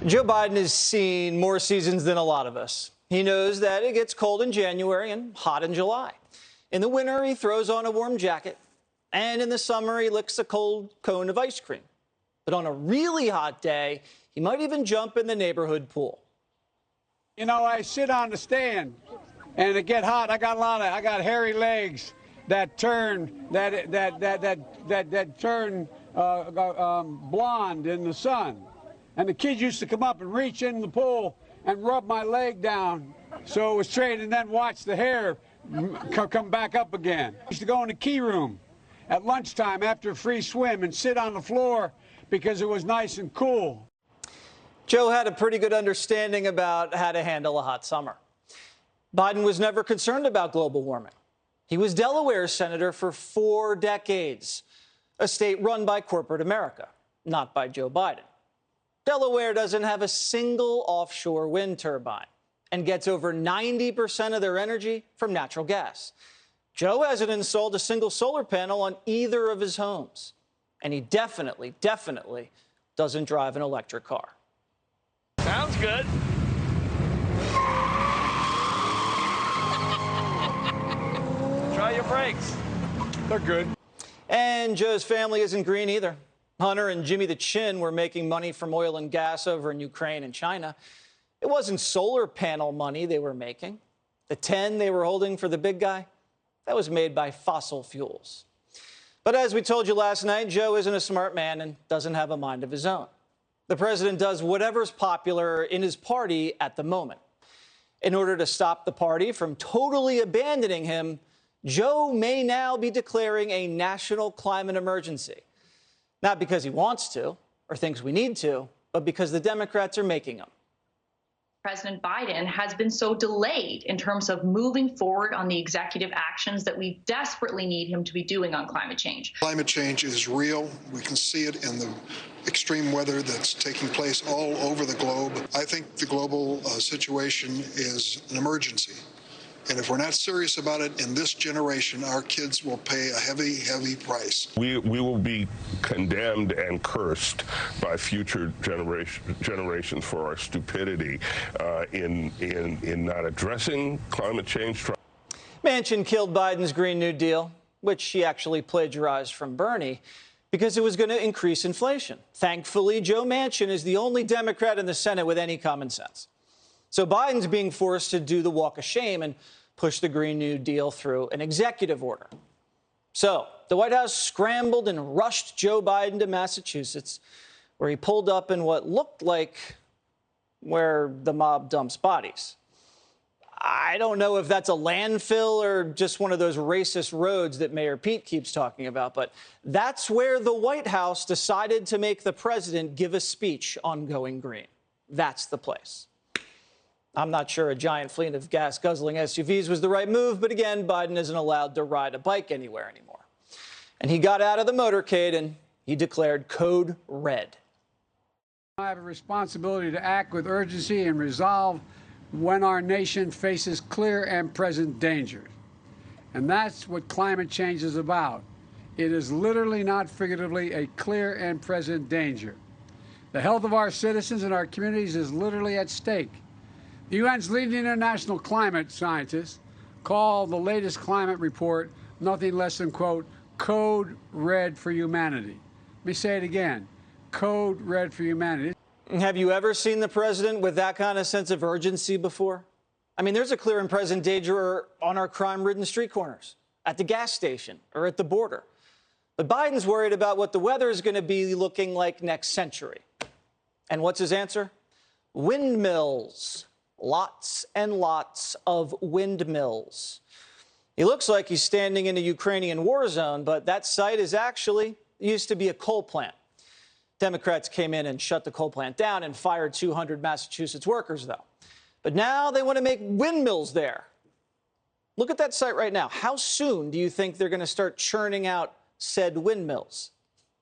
Joe Biden has seen more seasons than a lot of us. He knows that it gets cold in January and hot in July. In the winter, he throws on a warm jacket. And in the summer, he licks a cold cone of ice cream. But on a really hot day, he might even jump in the neighborhood pool. You know, I sit on the stand and it get hot. I got hairy legs that turn blonde in the sun. And the kids used to come up and reach in the pool and rub my leg down so it was straight, and then watch the hair come back up again. I used to go in the key room at lunchtime after a free swim and sit on the floor because it was nice and cool. Joe had a pretty good understanding about how to handle a hot summer. Biden was never concerned about global warming. He was Delaware's senator for 4 decades, a state run by corporate America, not by Joe Biden. Delaware doesn't have a single offshore wind turbine and gets over 90% of their energy from natural gas. Joe hasn't installed a single solar panel on either of his homes. And he definitely doesn't drive an electric car. Sounds good. Try your brakes. They're good. And Joe's family isn't green either. Hunter and Jimmy the Chin were making money from oil and gas over in Ukraine and China. It wasn't solar panel money they were making. The 10 they were holding for the big guy, that was made by fossil fuels. But as we told you last night, Joe isn't a smart man and doesn't have a mind of his own. The president does whatever's popular in his party at the moment. In order to stop the party from totally abandoning him, Joe may now be declaring a national climate emergency. Not because he wants to or thinks we need to, but because the Democrats are making him. President Biden has been so delayed in terms of moving forward on the executive actions that we desperately need him to be doing on climate change. Climate change is real. We can see it in the extreme weather that's taking place all over the globe. I think the global situation is an emergency. And if we're not serious about it in this generation, our kids will pay a heavy, heavy price. We will be condemned and cursed by future generations for our stupidity in not addressing climate change. Manchin killed Biden's Green New Deal, which he actually plagiarized from Bernie, because it was going to increase inflation. Thankfully, Joe Manchin is the only Democrat in the Senate with any common sense. So Biden's being forced to do the walk of shame and push the Green New Deal through an executive order. So the White House scrambled and rushed Joe Biden to Massachusetts, where he pulled up in what looked like where the mob dumps bodies. I don't know if that's a landfill or just one of those racist roads that Mayor Pete keeps talking about, but that's where the White House decided to make the president give a speech on going green. That's the place. I'm not sure a giant fleet of gas-guzzling SUVs was the right move, but again, Biden isn't allowed to ride a bike anywhere anymore. And he got out of the motorcade and he declared code red. I have a responsibility to act with urgency and resolve when our nation faces clear and present dangers. And that's what climate change is about. It is literally, not figuratively, a clear and present danger. The health of our citizens and our communities is literally at stake. The UN's leading international climate scientists call the latest climate report nothing less than, quote, code red for humanity. Let me say it again, code red for humanity. Have you ever seen the president with that kind of sense of urgency before? I mean, there's a clear and present danger on our crime-ridden street corners, at the gas station, or at the border. But Biden's worried about what the weather is going to be looking like next century. And what's his answer? Windmills. Lots and lots of windmills. He looks like he's standing in a Ukrainian war zone, but that site is actually used to be a coal plant. Democrats came in and shut the coal plant down and fired 200 Massachusetts workers, though. But now they want to make windmills there. Look at that site right now. How soon do you think they're going to start churning out said windmills?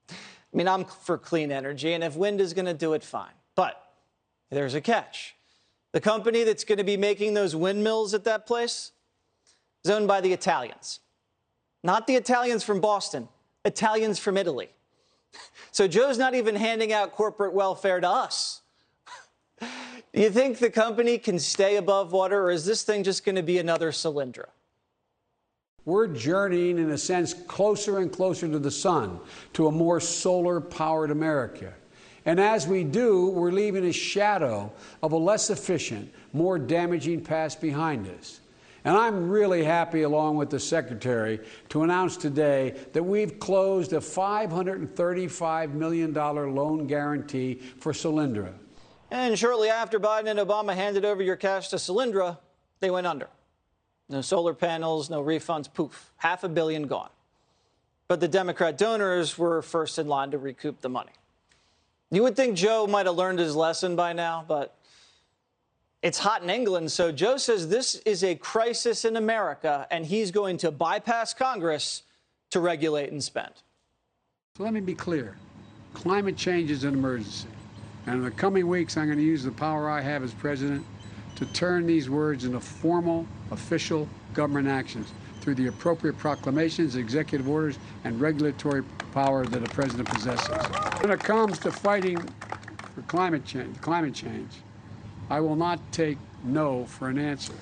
I mean, I'm for clean energy, and if wind is going to do it, fine. But there's a catch. The company that's going to be making those windmills at that place is owned by the Italians. Not the Italians from Boston, Italians from Italy. So Joe's not even handing out corporate welfare to us. Do you think the company can stay above water, or is this thing just going to be another Solyndra? We're journeying, in a sense, closer and closer to the sun, to a more solar-powered America. And as we do, we're leaving a shadow of a less efficient, more damaging past behind us. And I'm really happy, along with the Secretary, to announce today that we've closed a $535 million loan guarantee for Solyndra. And shortly after Biden and Obama handed over your cash to Solyndra, they went under. No solar panels, no refunds, poof, $500 million gone. But the Democrat donors were first in line to recoup the money. You would think Joe might have learned his lesson by now, but it's hot in England, so Joe says this is a crisis in America, and he's going to bypass Congress to regulate and spend. So let me be clear. Climate change is an emergency. And in the coming weeks, I'm going to use the power I have as president to turn these words into formal, official government actions through the appropriate proclamations, executive orders, and regulatory power that a president possesses. When it comes to fighting for climate change, I will not take no for an answer.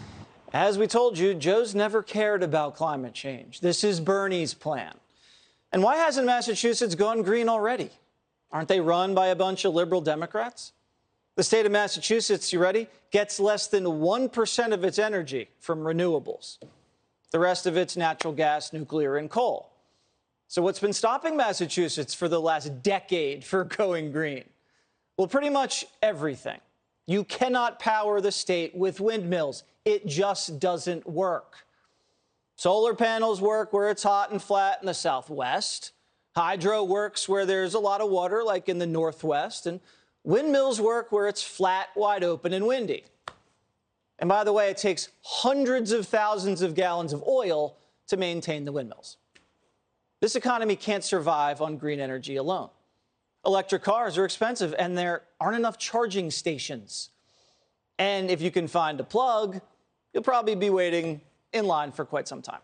As we told you, Joe's never cared about climate change. This is Bernie's plan. And why hasn't Massachusetts gone green already? Aren't they run by a bunch of liberal Democrats? The state of Massachusetts, you ready, gets less than 1% of its energy from renewables. The rest of it's natural gas, nuclear, and coal. So what's been stopping Massachusetts for the last decade for going green? Well, pretty much everything. You cannot power the state with windmills. It just doesn't work. Solar panels work where it's hot and flat in the Southwest. Hydro works where there's a lot of water, like in the Northwest. And windmills work where it's flat, wide open, and windy. And by the way, it takes hundreds of thousands of gallons of oil to maintain the windmills. This economy can't survive on green energy alone. Electric cars are expensive, and there aren't enough charging stations. And if you can find a plug, you'll probably be waiting in line for quite some time.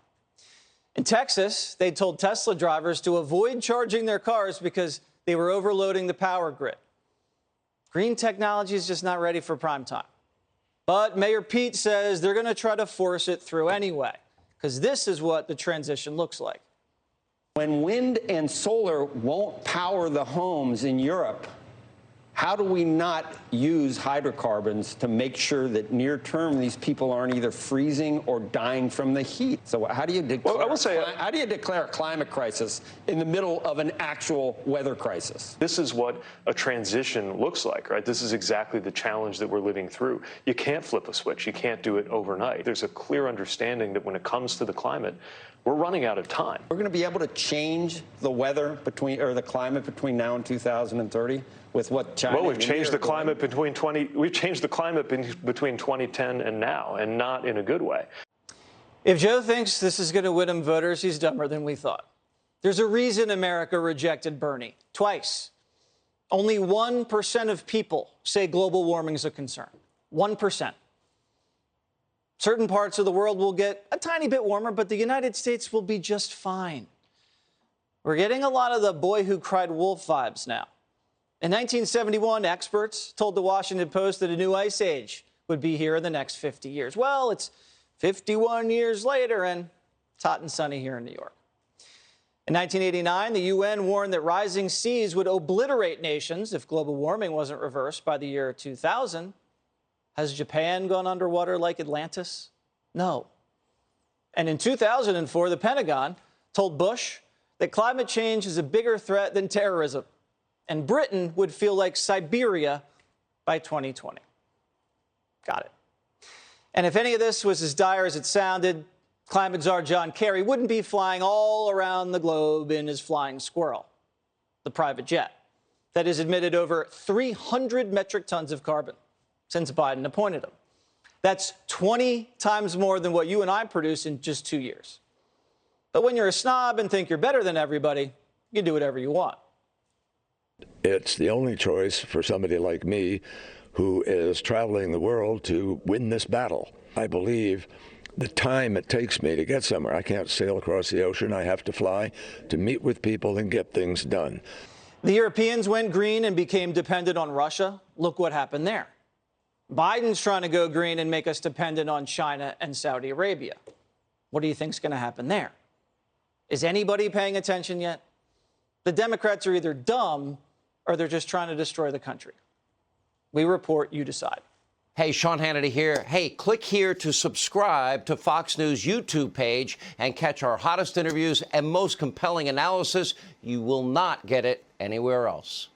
In Texas, they told Tesla drivers to avoid charging their cars because they were overloading the power grid. Green technology is just not ready for prime time. But Mayor Pete says they're going to try to force it through anyway, because this is what the transition looks like. When wind and solar won't power the homes in Europe, how do we not use hydrocarbons to make sure that near term these people aren't either freezing or dying from the heat? So how do you declare, how do you declare a climate crisis in the middle of an actual weather crisis? This is what a transition looks like, right? This is exactly the challenge that we're living through. You can't flip a switch. You can't do it overnight. There's a clear understanding that when it comes to the climate, we're running out of time. We're going to be able to change the weather the climate between now and 2030 with what China. Well, we've changed the climate between 2010 and now, and not in a good way. If Joe thinks this is going to win him voters, he's dumber than we thought. There's a reason America rejected Bernie twice. Only 1% of people say global warming is a concern. 1%. Certain parts of the world will get a tiny bit warmer, but the United States will be just fine. We're getting a lot of the boy who cried wolf vibes now. In 1971, experts told the Washington Post that a new ice age would be here in the next 50 years. Well, it's 51 years later, and it's hot and sunny here in New York. In 1989, the UN warned that rising seas would obliterate nations if global warming wasn't reversed by the year 2000. Has Japan gone underwater like Atlantis? No. And in 2004, the Pentagon told Bush that climate change is a bigger threat than terrorism, and Britain would feel like Siberia by 2020. Got it. And if any of this was as dire as it sounded, climate czar John Kerry wouldn't be flying all around the globe in his flying squirrel, the private jet that has emitted over 300 metric tons of carbon since Biden appointed him. That's 20 times more than what you and I produce in just 2 years. But when you're a snob and think you're better than everybody, you can do whatever you want. It's the only choice for somebody like me who is traveling the world to win this battle. I believe the time it takes me to get somewhere, I can't sail across the ocean, I have to fly to meet with people and get things done. The Europeans went green and became dependent on Russia. Look what happened there. Biden's trying to go green and make us dependent on China and Saudi Arabia. What do you think's going to happen there? Is anybody paying attention yet? The Democrats are either dumb or they're just trying to destroy the country. We report, you decide. Hey, Sean Hannity here. Hey, click here to subscribe to Fox News YouTube page and catch our hottest interviews and most compelling analysis. You will not get it anywhere else.